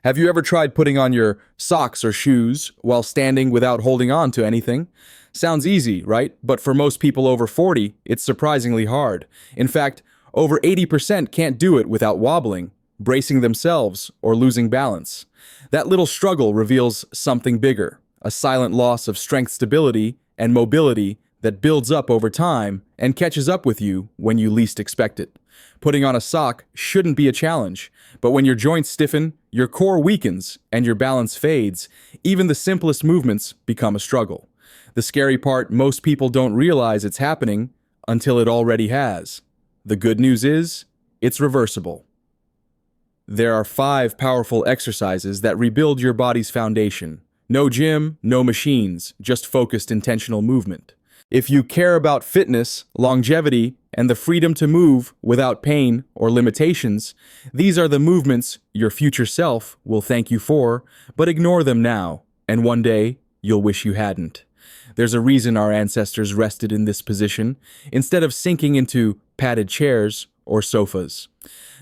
Have you ever tried putting on your socks or shoes while standing without holding on to anything? Sounds easy, right? But for most people over 40, it's surprisingly hard. In fact, over 80% can't do it without wobbling, bracing themselves, or losing balance. That little struggle reveals something bigger, a silent loss of strength stability and mobility that builds up over time and catches up with you when you least expect it. Putting on a sock shouldn't be a challenge, but when your joints stiffen, your core weakens, and your balance fades, even the simplest movements become a struggle. The scary part, most people don't realize it's happening until it already has. The good news is, it's reversible. There are 5 powerful exercises that rebuild your body's foundation. No gym, no machines, just focused intentional movement. If you care about fitness, longevity, and the freedom to move without pain or limitations, these are the movements your future self will thank you for, but ignore them now, and one day you'll wish you hadn't. There's a reason our ancestors rested in this position, instead of sinking into padded chairs or sofas.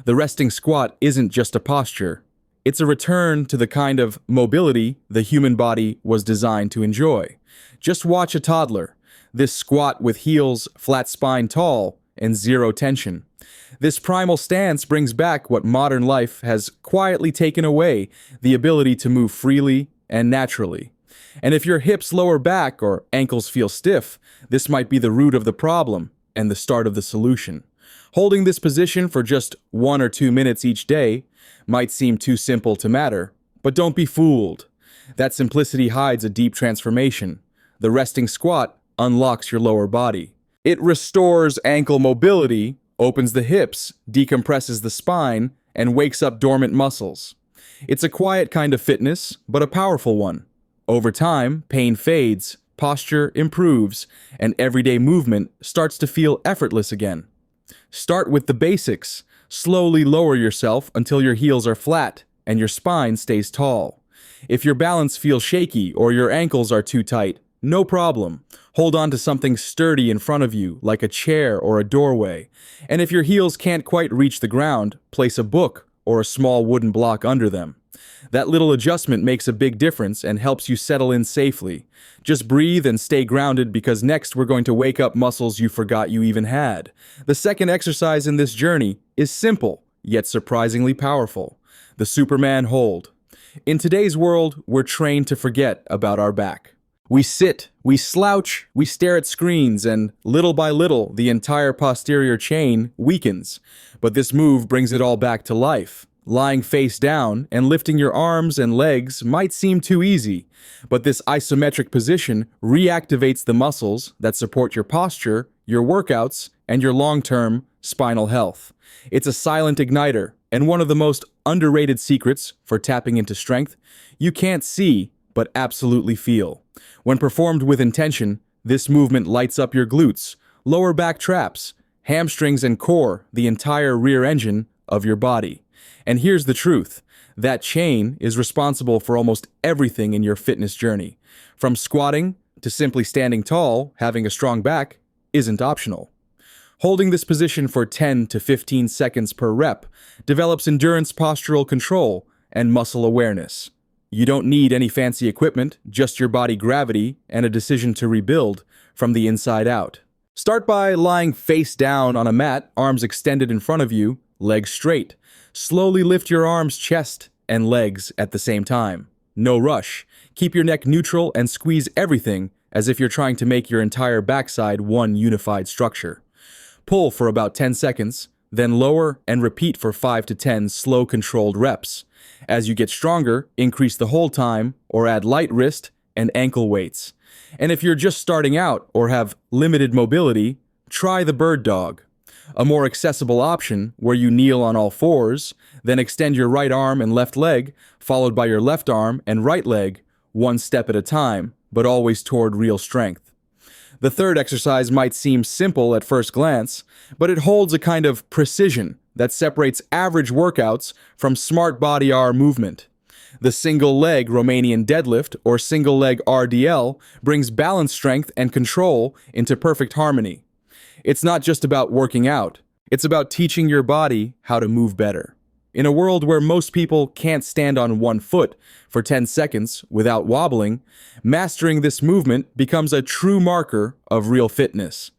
The resting squat isn't just a posture. It's a return to the kind of mobility the human body was designed to enjoy. Just watch a toddler. This squat with heels flat spine tall and zero tension. This primal stance brings back what modern life has quietly taken away, the ability to move freely and naturally. And if your hips, lower back, or ankles feel stiff, this might be the root of the problem and the start of the solution. Holding this position for just 1 or 2 minutes each day might seem too simple to matter, but don't be fooled. That simplicity hides a deep transformation. The resting squat unlocks your lower body. It restores ankle mobility, opens the hips, decompresses the spine, and wakes up dormant muscles. It's a quiet kind of fitness, but a powerful one. Over time, pain fades, posture improves, and everyday movement starts to feel effortless again. Start with the basics. Slowly lower yourself until your heels are flat and your spine stays tall. If your balance feels shaky or your ankles are too tight, no problem. Hold on to something sturdy in front of you, like a chair or a doorway. And if your heels can't quite reach the ground, place a book or a small wooden block under them. That little adjustment makes a big difference and helps you settle in safely. Just breathe and stay grounded, because next we're going to wake up muscles you forgot you even had. The second exercise in this journey is simple, yet surprisingly powerful. The Superman hold. In today's world, we're trained to forget about our back. We sit, we slouch, we stare at screens, and little by little, the entire posterior chain weakens. But this move brings it all back to life. Lying face down and lifting your arms and legs might seem too easy, but this isometric position reactivates the muscles that support your posture, your workouts, and your long-term spinal health. It's a silent igniter, and one of the most underrated secrets for tapping into strength you can't see but absolutely feel. When performed with intention, this movement lights up your glutes, lower back traps, hamstrings, and core, the entire rear engine of your body. And here's the truth. That chain is responsible for almost everything in your fitness journey. From squatting to simply standing tall, having a strong back isn't optional. Holding this position for 10 to 15 seconds per rep develops endurance, postural control, and muscle awareness. You don't need any fancy equipment, just your body gravity and a decision to rebuild from the inside out. Start by lying face down on a mat, arms extended in front of you, legs straight. Slowly lift your arms, chest, and legs at the same time. No rush. Keep your neck neutral and squeeze everything as if you're trying to make your entire backside one unified structure. Pull for about 10 seconds, then lower and repeat for 5 to 10 slow, controlled reps. As you get stronger, increase the hold time or add light wrist and ankle weights. And if you're just starting out or have limited mobility, try the bird dog. A more accessible option where you kneel on all fours, then extend your right arm and left leg, followed by your left arm and right leg, one step at a time, but always toward real strength. The third exercise might seem simple at first glance, but it holds a kind of precision that separates average workouts from smart body R movement. The single leg Romanian deadlift, or single leg RDL, brings balance, strength, and control into perfect harmony. It's not just about working out, it's about teaching your body how to move better. In a world where most people can't stand on one foot for 10 seconds without wobbling, mastering this movement becomes a true marker of real fitness.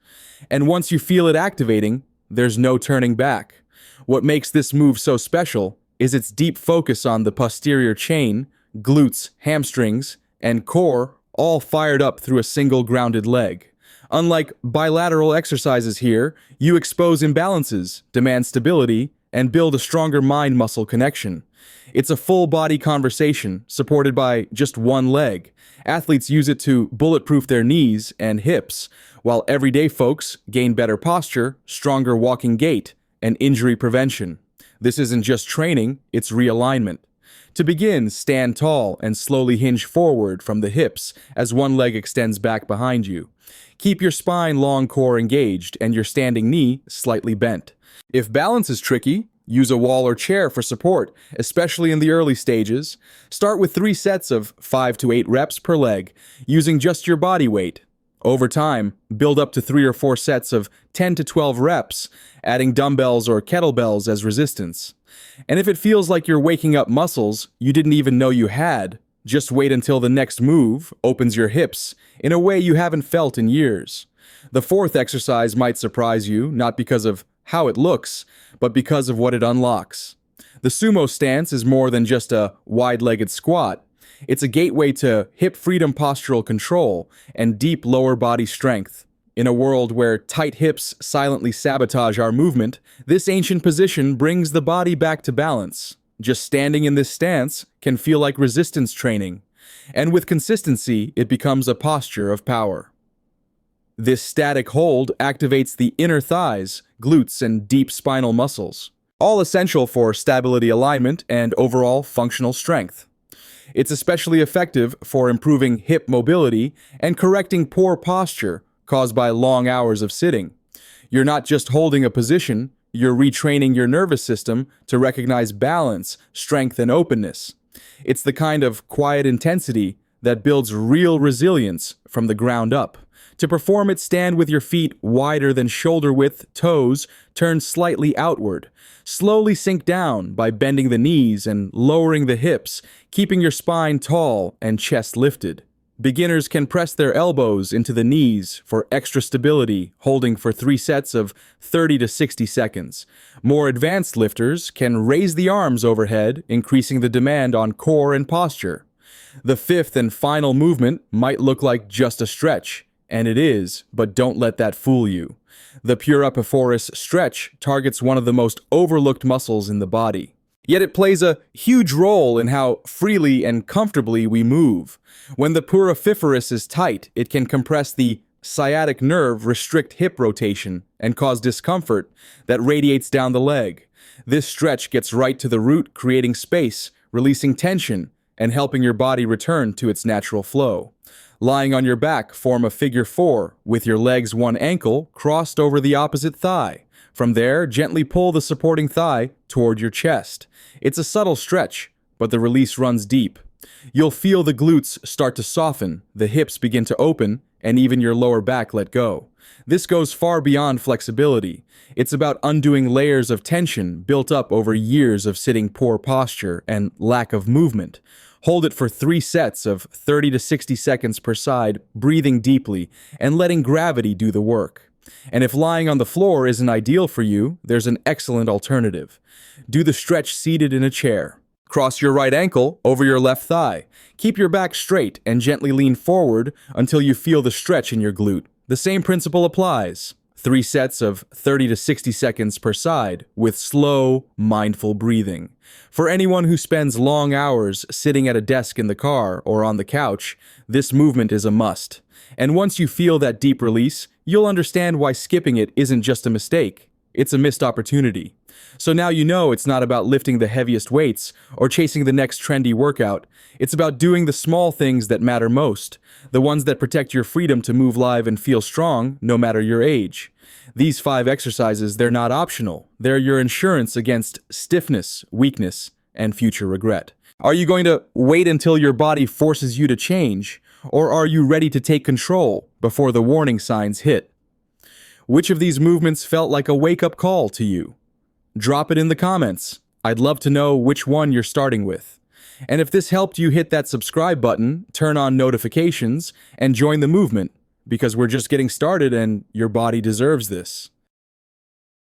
And once you feel it activating, there's no turning back. What makes this move so special is its deep focus on the posterior chain, glutes, hamstrings, and core all fired up through a single grounded leg. Unlike bilateral exercises here, you expose imbalances, demand stability, and build a stronger mind-muscle connection. It's a full-body conversation supported by just one leg. Athletes use it to bulletproof their knees and hips, while everyday folks gain better posture, stronger walking gait, and injury prevention. This isn't just training, it's realignment. To begin, stand tall and slowly hinge forward from the hips as one leg extends back behind you. Keep your spine long core engaged and your standing knee slightly bent. If balance is tricky, use a wall or chair for support, especially in the early stages. Start with 3 sets of 5 to 8 reps per leg, using just your body weight. Over time, build up to 3 or 4 sets of 10 to 12 reps, adding dumbbells or kettlebells as resistance. And if it feels like you're waking up muscles you didn't even know you had, just wait until the next move opens your hips in a way you haven't felt in years. The 4th exercise might surprise you, not because of how it looks, but because of what it unlocks. The Sumo Stance is more than just a wide-legged squat. It's a gateway to hip freedom postural control and deep lower body strength. In a world where tight hips silently sabotage our movement, this ancient position brings the body back to balance. Just standing in this stance can feel like resistance training, and with consistency, it becomes a posture of power. This static hold activates the inner thighs, glutes, and deep spinal muscles, all essential for stability, alignment, and overall functional strength. It's especially effective for improving hip mobility and correcting poor posture caused by long hours of sitting. You're not just holding a position, you're retraining your nervous system to recognize balance, strength, and openness. It's the kind of quiet intensity that builds real resilience from the ground up. To perform it, stand with your feet wider than shoulder width, toes turned slightly outward. Slowly sink down by bending the knees and lowering the hips, keeping your spine tall and chest lifted. Beginners can press their elbows into the knees for extra stability, holding for 3 sets of 30 to 60 seconds. More advanced lifters can raise the arms overhead, increasing the demand on core and posture. The 5th and final movement might look like just a stretch, and it is, but don't let that fool you. The Piriformis Stretch targets one of the most overlooked muscles in the body. Yet it plays a huge role in how freely and comfortably we move. When the piriformis is tight, it can compress the sciatic nerve, restrict hip rotation, and cause discomfort that radiates down the leg. This stretch gets right to the root, creating space, releasing tension, and helping your body return to its natural flow. Lying on your back, form a figure 4 with your legs one ankle crossed over the opposite thigh. From there, gently pull the supporting thigh toward your chest. It's a subtle stretch, but the release runs deep. You'll feel the glutes start to soften, the hips begin to open, and even your lower back let go. This goes far beyond flexibility. It's about undoing layers of tension built up over years of sitting poor posture and lack of movement. Hold it for 3 sets of 30 to 60 seconds per side, breathing deeply and letting gravity do the work. And if lying on the floor isn't ideal for you, there's an excellent alternative. Do the stretch seated in a chair. Cross your right ankle over your left thigh. Keep your back straight and gently lean forward until you feel the stretch in your glute. The same principle applies. 3 sets of 30 to 60 seconds per side with slow, mindful breathing. For anyone who spends long hours sitting at a desk in the car or on the couch, this movement is a must. And once you feel that deep release, you'll understand why skipping it isn't just a mistake. It's a missed opportunity. So now you know it's not about lifting the heaviest weights or chasing the next trendy workout. It's about doing the small things that matter most, the ones that protect your freedom to move live and feel strong no matter your age. These 5 exercises, they're not optional. They're your insurance against stiffness, weakness, and future regret. Are you going to wait until your body forces you to change, or are you ready to take control before the warning signs hit? Which of these movements felt like a wake-up call to you? Drop it in the comments. I'd love to know which one you're starting with. And if this helped you, hit that subscribe button, turn on notifications, and join the movement, because we're just getting started and your body deserves this.